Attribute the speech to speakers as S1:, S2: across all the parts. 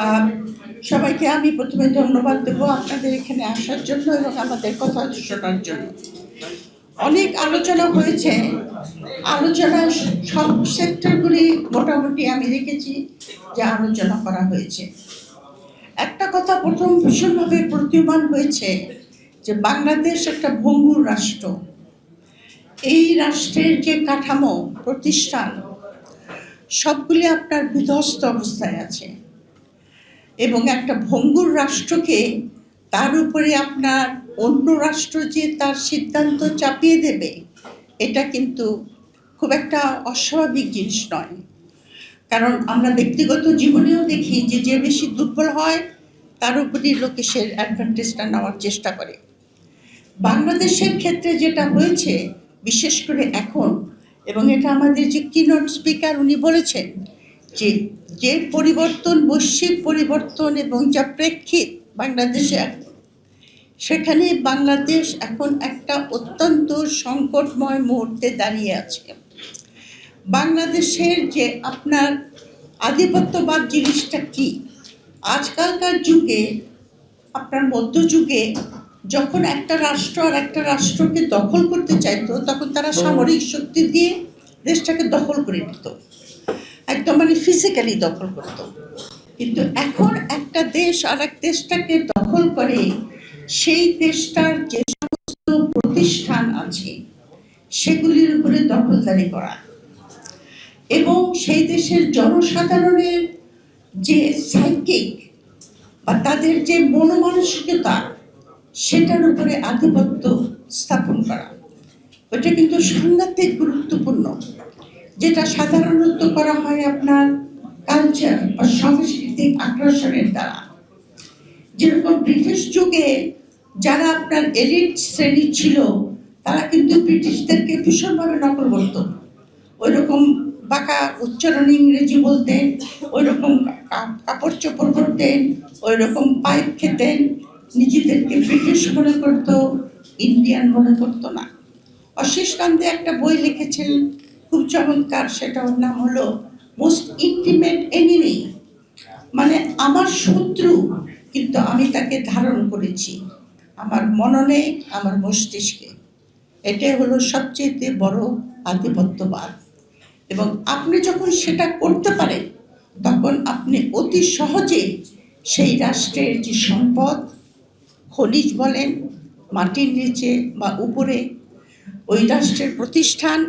S1: আহ, সবাইকে আমি প্রথমে ধন্যবাদ দেবো আপনাদের এখানে আসার জন্য এবং আমাদের কথা শোনার জন্য। অনেক আলোচনা হয়েছে, আলোচনার সব সেক্টরগুলি মোটামুটি আমি দেখেছি যে আলোচনা করা হয়েছে। একটা কথা প্রথম ভীষণভাবে প্রতীয়মান হয়েছে যে বাংলাদেশ একটা ভঙ্গুর রাষ্ট্র। এই রাষ্ট্রের যে কাঠামো প্রতিষ্ঠান সবগুলি আপনার বিধ্বস্ত অবস্থায় আছে এবং একটা ভঙ্গুর রাষ্ট্রকে তার উপরে আপনার অন্য রাষ্ট্র যে তার সিদ্ধান্ত চাপিয়ে দেবে, এটা কিন্তু খুব একটা অস্বাভাবিক জিনিস নয়। কারণ আমরা ব্যক্তিগত জীবনেও দেখি যে যে বেশি দুর্বল হয় তার উপরই লোকে সে অ্যাডভান্টেজটা নেওয়ার চেষ্টা করে। বাংলাদেশের ক্ষেত্রে যেটা হয়েছে বিশেষ করে এখন, এবং এটা আমাদের যে কিনোট স্পিকার উনি বলেছেন যে যে পরিবর্তন, বৈশ্বিক পরিবর্তন এবং যা প্রেক্ষিত বাংলাদেশে, সেখানে বাংলাদেশ এখন একটা অত্যন্ত সংকটময় মুহূর্তে দাঁড়িয়ে আছে। বাংলাদেশের যে আপনার আধিপত্যবাদ জিনিসটা কি, আজকালকার যুগে আপনার মধ্যযুগে যখন একটা রাষ্ট্র আর একটা রাষ্ট্রকে দখল করতে চাইতো তখন তারা সামরিক শক্তি দিয়ে দেশটাকে দখল করে নিত, একদম মানে ফিজিক্যালি দখল করত। কিন্তু এখন একটা দেশ আর এক দেশটাকে দখল করে সেই দেশটার যে সমস্ত প্রতিষ্ঠান আছে সেগুলির উপরে দখলদারি করা এবং সেই দেশের জনসাধারণের যে সাইকিক বা তাদের যে মনোমানসিকতা সেটার উপরে আধিপত্য স্থাপন করা, ওটা কিন্তু সাংঘাতিক গুরুত্বপূর্ণ। যেটা সাধারণত করা হয় আপনার কালচার বা সাংস্কৃতিক আগ্রাসনের দ্বারা। যেরকম ব্রিটিশ যুগে যারা আপনার এলিট শ্রেণী ছিল তারা কিন্তু ব্রিটিশদেরকে ভীষণভাবে নকল করত। ওই রকম বাঁকা উচ্চারণ ইংরেজি বলতেন, ওই রকম কাপড় চোপড় করতেন, ওই রকম পাইপ খেতেন, নিজেদেরকে ব্রিটিশ মনে করতো, ইন্ডিয়ান মনে করতো না। অশীষ কান্তে একটা বই লিখেছিলেন খুব চমৎকার, সেটার নাম হলো মোস্ট ইন্টিমেট এনিমি, মানে আমার শত্রু কিন্তু আমি তাকে ধারণ করেছি আমার মননে, আমার মস্তিষ্কে। এটাই হলো সবচেয়ে বড় আধিপত্যবাদ। এবং আপনি যখন সেটা করতে পারেন তখন আপনি অতি সহজে সেই রাষ্ট্রের যে সম্পদ, খনিজ বলেন, মাটির নিচে বা উপরে, ওই রাষ্ট্রের প্রতিষ্ঠান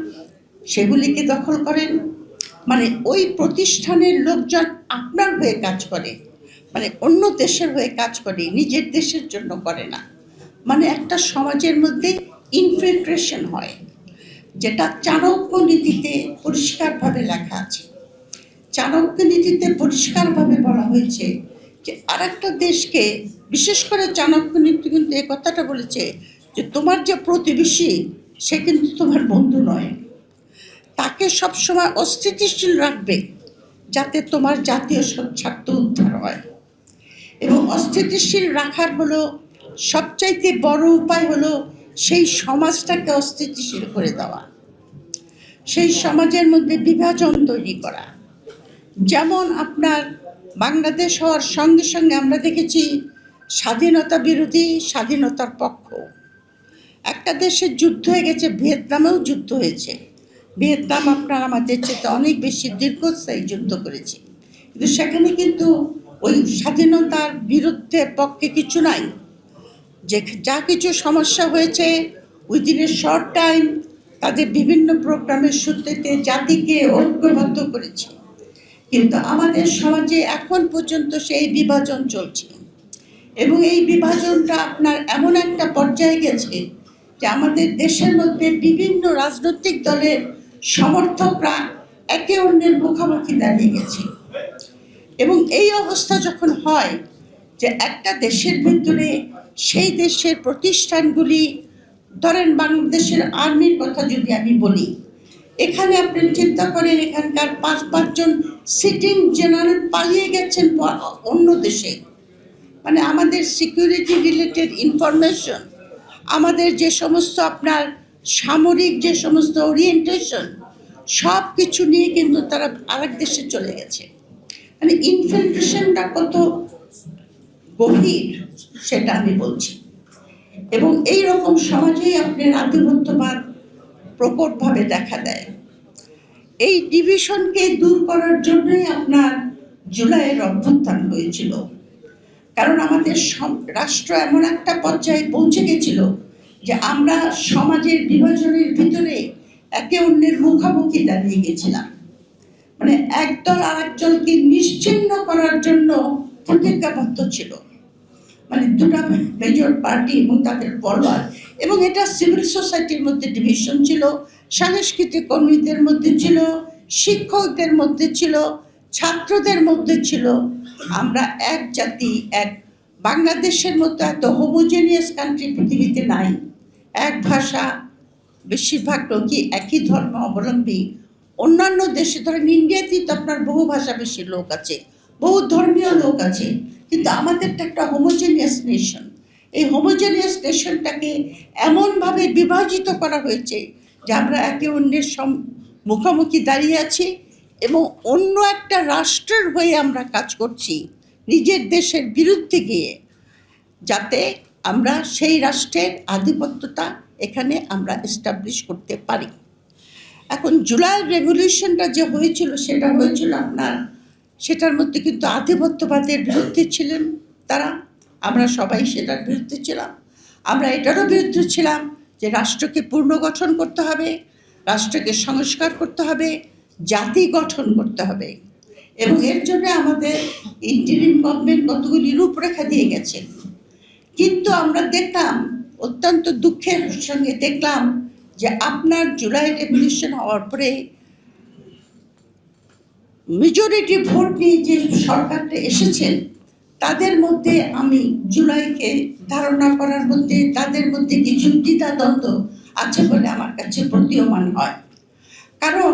S1: সেগুলিকে দখল করেন। মানে ওই প্রতিষ্ঠানের লোকজন আপনার হয়ে কাজ করে, মানে অন্য দেশের হয়ে কাজ করে, নিজের দেশের জন্য করে না। মানে একটা সমাজের মধ্যে ইনফিল্ট্রেশন হয়, যেটা চাণক্য নীতিতে পরিষ্কারভাবে লেখা আছে। চাণক্য নীতিতে পরিষ্কারভাবে বলা হয়েছে যে আর একটা দেশকে, বিশেষ করে চাণক্য নীতি কিন্তু এই কথাটা বলেছে যে তোমার যে প্রতিবেশী সে কিন্তু তোমার বন্ধু নয়, তাকে সবসময় অস্থিতিশীল রাখবে যাতে তোমার জাতীয় স্বার্থ উদ্ধার হয়। এবং অস্থিতিশীল রাখার হলো সবচাইতে বড় উপায় হলো সেই সমাজটাকে অস্থিতিশীল করে দেওয়া, সেই সমাজের মধ্যে বিভাজন তৈরি করা। যেমন আপনার বাংলাদেশ হওয়ার সঙ্গে সঙ্গে আমরা দেখেছি স্বাধীনতা বিরোধী, স্বাধীনতার পক্ষ। একটা দেশের যুদ্ধ হয়ে গেছে, ভিয়েতনামেও যুদ্ধ হয়েছে। ভিয়েতনাম আপনার আমাদের চেয়ে অনেক বেশি দীর্ঘস্থায়ী যুদ্ধ করেছে, কিন্তু সেখানে কিন্তু ওই স্বাধীনতার বিরুদ্ধে পক্ষে কিছু নাই। যে যা কিছু সমস্যা হয়েছে উইদিন এ শর্ট টাইম তাদের বিভিন্ন প্রোগ্রামের সূত্রেতে জাতিকে ঐক্যবদ্ধ করেছে। কিন্তু আমাদের সমাজে এখন পর্যন্ত সেই বিভাজন চলছে এবং এই বিভাজনটা আপনার এমন একটা পর্যায়ে গেছে যে আমাদের দেশের মধ্যে বিভিন্ন রাজনৈতিক দলের সমর্থকরা একে অন্যের মুখোমুখি দাঁড়িয়ে গেছে। এবং এই অবস্থা যখন হয় যে একটা দেশের ভিতরে সেই দেশের প্রতিষ্ঠানগুলি, ধরেন বাংলাদেশের আর্মির কথা যদি আমি বলি, এখানে আপনি চিন্তা করেন এখানকার পাঁচজন সিটিং জেনারেল পালিয়ে গেছেন অন্য দেশে। মানে আমাদের সিকিউরিটি রিলেটেড ইনফরমেশন, আমাদের যে সমস্ত আপনার সামরিক যে সমস্ত ওরিয়েন্টেশন, সব কিছু নিয়ে কিন্তু তারা আরেক দেশে চলে গেছে। মানে ইনফিলট্রেশনটা কত গভীর সেটা আমি বলছি। এবং এই রকম সমাজেই আপনার আধিপত্যবাদ প্রকটভাবে দেখা দেয়। এই ডিভিশনকে দূর করার জন্যই আপনার জুলাইয়ের অভ্যুত্থান হয়েছিল। কারণ আমাদের রাষ্ট্র এমন একটা পর্যায়ে পৌঁছে গেছিল যে আমরা সমাজের বিভাজনের ভিতরে একে অন্যের মুখোমুখি দাঁড়িয়ে গেছিলাম। মানে একদল আর একজনকে নিশ্চিহ্ন করার জন্য প্রতিজ্ঞাবদ্ধ ছিল। মানে দুটা মেজর পার্টি এবং তাদের ফলোয়ার, এবং এটা সিভিল সোসাইটির মধ্যে ডিভিশন ছিল, সাংস্কৃতিক কর্মীদের মধ্যে ছিল, শিক্ষকদের মধ্যে ছিল, ছাত্রদের মধ্যে ছিল। আমরা এক জাতি, এক বাংলাদেশের মতো এত হোমোজেনিয়াস কান্ট্রি পৃথিবীতে নাই। এক ভাষা, বেশিরভাগ লোকই একই ধর্ম অবলম্বী। অন্যান্য দেশে ধরেন ইন্ডিয়াতেই তো আপনার বহু ভাষাভাষী লোক আছে, বহু ধর্মীয় লোক আছে, কিন্তু আমাদেরটা একটা হোমোজেনিয়াস নেশন। এই হোমোজেনিয়াস নেশনটাকে এমনভাবে বিভাজিত করা হয়েছে যে আমরা একে অন্যের মুখোমুখি দাঁড়িয়ে আছি এবং অন্য একটা রাষ্ট্রের হয়ে আমরা কাজ করছি নিজের দেশের বিরুদ্ধে গিয়ে, যাতে আমরা সেই রাষ্ট্রের আধিপত্যতা এখানে আমরা এস্টাবলিশ করতে পারি। এখন জুলাই রেভলিউশনটা যে হয়েছিল সেটা হয়েছিল আপনার, সেটার মধ্যে কিন্তু আধিপত্যবাদের বিরুদ্ধে ছিলেন তারা, আমরা সবাই সেটার বিরুদ্ধে ছিলাম। আমরা এটারও বিরুদ্ধে ছিলাম যে রাষ্ট্রকে পুনর্গঠন করতে হবে, রাষ্ট্রকে সংস্কার করতে হবে, জাতি গঠন করতে হবে। এবং এর জন্য আমাদের ইন্টারিম গভর্নমেন্ট কতগুলি রূপরেখা দিয়ে গেছে। কিন্তু আমরা দেখলাম, অত্যন্ত দুঃখের সঙ্গে দেখলাম যে আপনার জুলাই রেভলিউশন হওয়ার পরে মেজরিটি ভোট নিয়ে যে সরকারটা এসেছেন তাদের মধ্যে আমি জুলাইকে ধারণা করার মধ্যে তাদের মধ্যে কিছু দ্বিধাদ্বন্দ্ব আছে বলে আমার কাছে প্রতীয়মান হয়। কারণ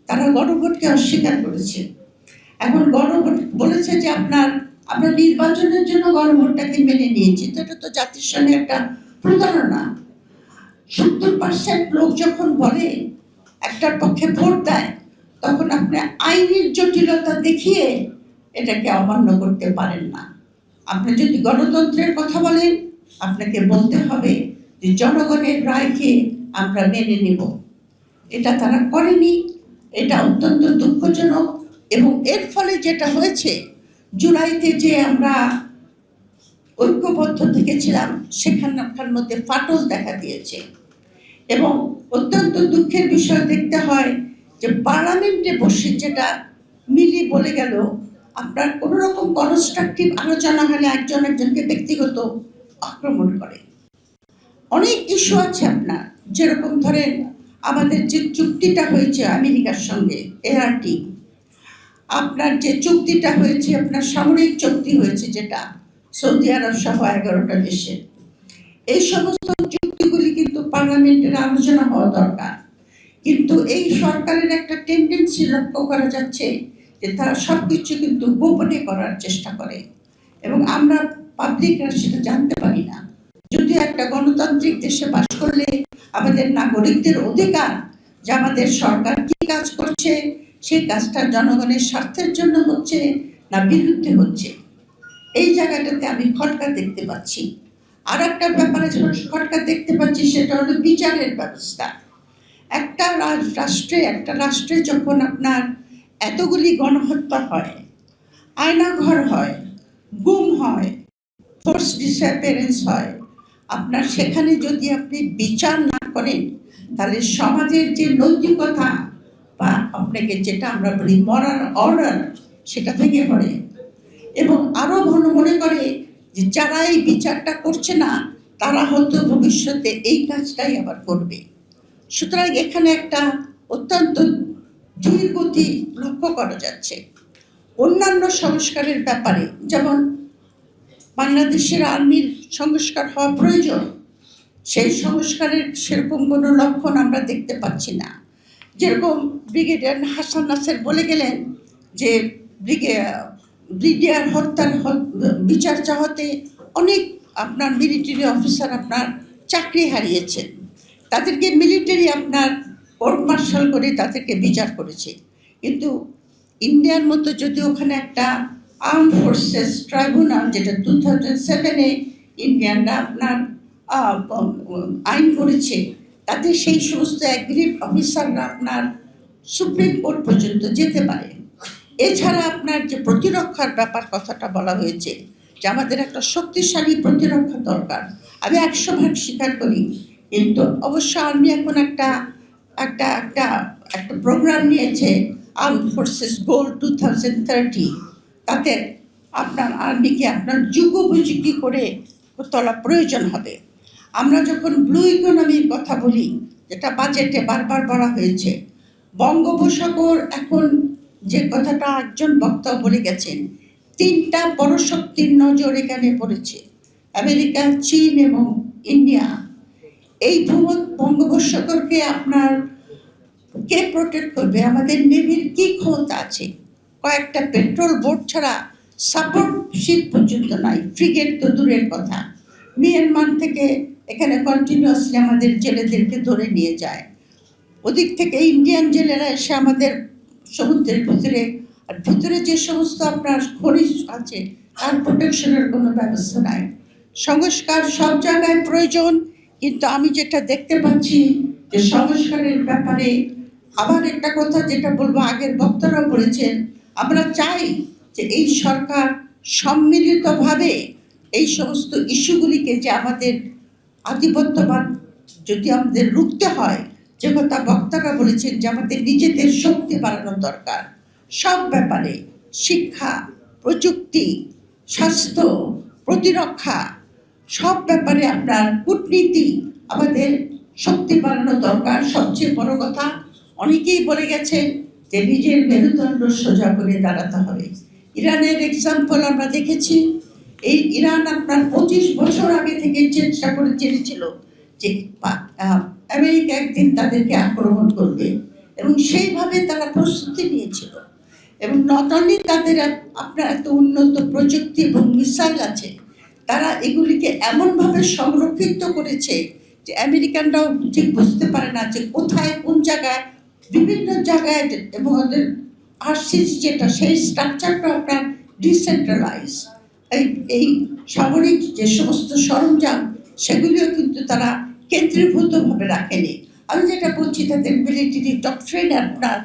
S1: তারা গণভোটকে অস্বীকার করেছে। এখন গণভোট বলেছে যে আমরা নির্বাচনের জন্য গণভোটটাকে মেনে নিয়েছি, তো এটা তো জাতির সঙ্গে একটা প্রতারণা। 70% লোক যখন বলে একটার পক্ষে ভোট দেয়, তখন আপনি আইনের জটিলতা দেখিয়ে এটাকে অমান্য করতে পারেন না। আপনি যদি গণতন্ত্রের কথা বলেন, আপনাকে বলতে হবে যে জনগণের রায়কে আমরা মেনে নেব। এটা তারা করেনি, এটা অত্যন্ত দুঃখজনক। এবং এর ফলে যেটা হয়েছে, জুলাইতে যে আমরা ঐক্যবদ্ধ থেকেছিলাম সেখানকার মধ্যে ফাটল দেখা দিয়েছে। এবং অত্যন্ত দুঃখের বিষয় দেখতে হয় যে পার্লামেন্টে বসে যেটা মিলি বলে গেল, আপনার কোনো রকম কনস্ট্রাকটিভ আলোচনা হলে একজন একজনকে ব্যক্তিগত আক্রমণ করে। অনেক ইস্যু আছে আপনার, যেরকম ধরেন আমাদের যে চুক্তিটা হয়েছে আমেরিকার সঙ্গে এআরটি, আপনার যে চুক্তিটা হয়েছে আপনার সামরিক চুক্তি হয়েছে যেটা সৌদি আরব সহ 11টা দেশে, এই সমস্ত চুক্তিগুলি কিন্তু পার্লামেন্টের আলোচনা হওয়া দরকার। কিন্তু এই সরকারের একটা টেন্ডেন্সি লক্ষ্য করা যাচ্ছে যে তারা সব কিছু কিন্তু গোপনে করার চেষ্টা করে এবং আমরা পাবলিকরা সেটা জানতে পারি না। যদি একটা গণতান্ত্রিক দেশে বাস করলে আমাদের নাগরিকদের অধিকার যে আমাদের সরকার কি কাজ করছে, সেই কাজটা জনগণের স্বার্থের জন্য হচ্ছে না বিরুদ্ধে হচ্ছে, এই জায়গাটাতে আমি খটকা দেখতে পাচ্ছি। আর একটা ব্যাপারে খটকা দেখতে পাচ্ছি, সেটা হলো বিচারের ব্যবস্থা। একটা রাষ্ট্রে যখন আপনার এতগুলি গণহত্যা হয়, আয়নাঘর হয়, গুম হয়, ফোর্স ডিসঅ্যাপিয়ারেন্স হয়, আপনার সেখানে যদি আপনি বিচার না করেন, তাহলে সমাজের যে নৈতিকতা বা আপনাকে যেটা আমরা বলি মরাল অর্ডার, সেটা ভেঙে পড়ে। এবং আরও মনে করে যে যারা এই বিচারটা করছে না তারা হয়তো ভবিষ্যতে এই কাজটাই আবার করবে। সুতরাং এখানে একটা অত্যন্ত ধীর গতি লক্ষ্য করা যাচ্ছে। অন্যান্য সংস্কারের ব্যাপারে, যেমন বাংলাদেশের আর্মির সংস্কার হওয়া প্রয়োজন, সেই সংস্কারের সেরকম কোনো লক্ষণ আমরা দেখতে পাচ্ছি না। যেরকম ব্রিগেডিয়ার হাসান নাসের বলে গেলেন যে ব্রিগেডিয়ার হত্যার বিচার চাওয়াতে অনেক আপনার মিলিটারি অফিসার আপনার চাকরি হারিয়েছেন, তাদেরকে মিলিটারি আপনার কোর্ট মার্শাল করে তাদেরকে বিচার করেছে। কিন্তু ইন্ডিয়ার মতো যদি ওখানে একটা আর্ম ফোর্সেস ট্রাইব্যুনাল, যেটা 2007-এ ইন্ডিয়ানরা আপনার আইন করেছে, তাতে সেই সমস্ত অ্যাগ্রিড অফিসাররা আপনার সুপ্রিম কোর্ট পর্যন্ত যেতে পারে। এছাড়া আপনার যে প্রতিরক্ষার ব্যাপার কথাটা বলা হয়েছে, যে আমাদের একটা শক্তিশালী প্রতিরক্ষা দরকার, আমি 100% স্বীকার করি। কিন্তু অবশ্য আর্মি এখন একটা একটা একটা একটা প্রোগ্রাম নিয়েছে, আর্ম ফোর্সেস গোল 2030। তাতে আপনার আর্মিকে আপনার যুগোপযোগী করে তোলা প্রয়োজন হবে। আমরা যখন ব্লু ইকোনমির কথা বলি, যেটা বাজেটে বারবার বলা হয়েছে, বঙ্গোপসাগর এখন যে কথাটা একজন বক্তা বলে গেছেন, 3টা বড় শক্তির নজর এখানে পড়েছে, আমেরিকা, চীন এবং ইন্ডিয়া। এই বঙ্গোপসাগরকে আপনার কে প্রোটেক্ট করবে? আমাদের নেভির কি ক্ষমতা আছে? কয়েকটা পেট্রোল বোট ছাড়া সাপোর্ট শিপ পর্যন্ত নাই, ফ্রিগেট তো দূরের কথা। মিয়ানমার থেকে এখানে কন্টিনিউয়াসলি আমাদের জেলেদেরকে ধরে নিয়ে যায়, ওদিক থেকে ইন্ডিয়ান জেলেরা এসে আমাদের সমুদ্রের ভিতরে, আর ভিতরে যে সমস্ত আপনার খনিজ আছে তার প্রোটেকশনের কোনো ব্যবস্থা নাই। সংস্কার সব জায়গায় প্রয়োজন, কিন্তু আমি যেটা দেখতে পাচ্ছি যে সংস্কারের ব্যাপারে আবার একটা কথা যেটা বলবো, আগের বক্তারাও বলেছেন, আমরা চাই যে এই সরকার সম্মিলিতভাবে এই সমস্ত ইস্যুগুলিকে, যে আমাদের আধিপত্যবাদ যদি আমাদের রুখতে হয়, যে কথা বক্তারা বলেছেন, যে আমাদের নিজেদের শক্তি বাড়ানো দরকার সব ব্যাপারে, শিক্ষা, প্রযুক্তি, স্বাস্থ্য, প্রতিরক্ষা, সব ব্যাপারে আপনার কূটনীতি, আমাদের শক্তি বাড়ানো দরকার। সবচেয়ে বড় কথা, অনেকেই বলে গেছেন যে নিজের মেরুদণ্ড সোজা করে দাঁড়াতে হবে। ইরানের এক্সাম্পল আমরা দেখেছি। এই ইরান আপনার 25 বছর আগে থেকে চেষ্টা করে জেনেছিল যে আমেরিকা একদিন তাদেরকে আক্রমণ করবে, এবং সেইভাবে তারা প্রস্তুতি নিয়েছিল। এবং নট অনলি তাদের আপনার এত উন্নত প্রযুক্তি এবং মিসাইল আছে, তারা এগুলিকে এমনভাবে সংরক্ষিত করেছে যে আমেরিকানরাও ঠিক বুঝতে পারে না যে কোথায় কোন জায়গায়, বিভিন্ন জায়গায়, এবং ওদের আরসিস যেটা, সেই স্ট্রাকচারটা আপনার ডিসেন্ট্রালাইজ। এই সামরিক যে সমস্ত সরঞ্জাম, সেগুলিও কিন্তু তারা কেন্দ্রীভূতভাবে রাখেনি। আমি যেটা বলছি, তাদের মিলিটারি ডক্ট্রিন আপনার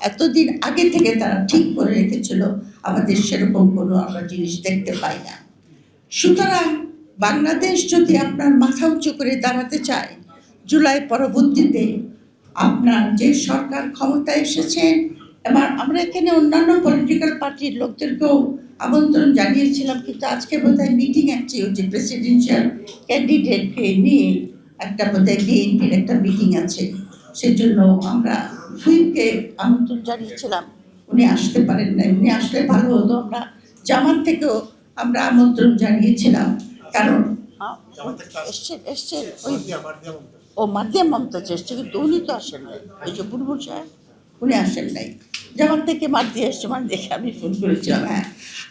S1: এতদিন আগে থেকে তারা ঠিক করে রেখেছিল, আমাদের সেরকম কোনো আমরা জিনিস দেখতে পাই না। সুতরাং বাংলাদেশ যদি আপনার মাথা উঁচু করে দাঁড়াতে চায়, জুলাই পরবর্তীতে আপনার যে সরকার ক্ষমতায় এসেছেন, এবার আমরা এখানে অন্যান্য পলিটিক্যাল পার্টির লোকদেরকেও আমন্ত্রণ জানিয়েছিলাম, কিন্তু আজকে বোধহয় মিটিং আছে, ওই যে প্রেসিডেন্সিয়াল ক্যান্ডিডেটকে নিয়ে একটা বোধহয় বিএনপির একটা মিটিং আছে, সেজন্য আমরা হুইপকে আমন্ত্রণ জানিয়েছিলাম, উনি আসতে পারেন না। উনি আসলে ভালো হতো। আমরা জামাত থেকেও আমরা আমন্ত্রণ জানিয়েছিলাম, কারণ এসছেন ওই মাধ্যম মমতাজ এসছে, কিন্তু উনি তো আসেন নাই। ওই যে বুলবুল সাহেব, উনি আসেন নাই। যেমন থেকে মার দিয়ে এসছে, মানে দেখে আমি ফোন করেছিলাম। হ্যাঁ,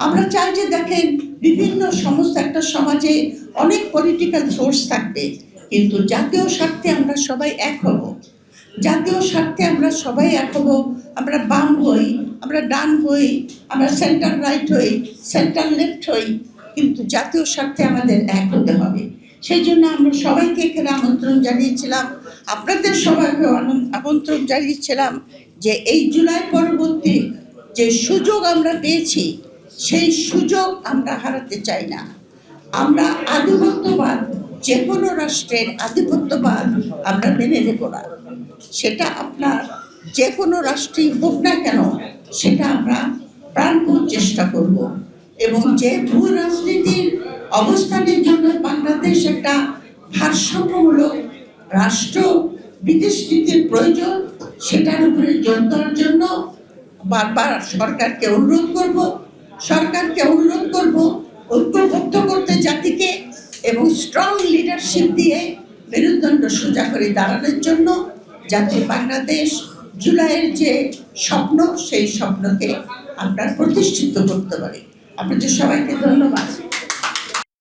S1: আমরা চাই যে দেখেন, বিভিন্ন সমস্ত একটা সমাজে অনেক পলিটিক্যাল ফোর্স থাকবে, কিন্তু জাতীয় স্বার্থে আমরা সবাই এক হব। জাতীয় স্বার্থে আমরা সবাই এক হব। আমরা বাম হই, আমরা ডান হই, আমরা সেন্টার রাইট হই, সেন্টার লেফট হই, কিন্তু জাতীয় স্বার্থে আমাদের এক হতে হবে। সেই জন্য আমরা সবাইকে এখানে আমন্ত্রণ জানিয়েছিলাম, আপনাদের সবাইকেও আমন্ত্রণ জানিয়েছিলাম, যে এই জুলাই পরবর্তী যে সুযোগ আমরা পেয়েছি, সেই সুযোগ আমরা হারাতে চাই না। আমরা আধিপত্যবাদ, যে কোনো রাষ্ট্রের আধিপত্যবাদ আমরা মেনে নেব না। সেটা আপনার যে কোনো রাষ্ট্রই হোক না কেন, সেটা আমরা প্রাণপণ চেষ্টা করব। এবং যে ভূ রাজনীতির অবস্থানের জন্য বাংলাদেশ একটা ভারসাম্যমূলক রাষ্ট্র বিদেশ নীতির প্রয়োজন, সেটার উপরে জোর দেওয়ার জন্য বারবার সরকারকে অনুরোধ করব ঐক্যবদ্ধ করতে জাতিকে, এবং স্ট্রং লিডারশিপ দিয়ে মেরুদণ্ড সোজা করে দাঁড়ানোর জন্য, যাতে বাংলাদেশ জুলাইয়ের যে স্বপ্ন, সেই স্বপ্নকে আমরা প্রতিষ্ঠিত করতে পারি। আপনাদের সবাইকে ধন্যবাদ।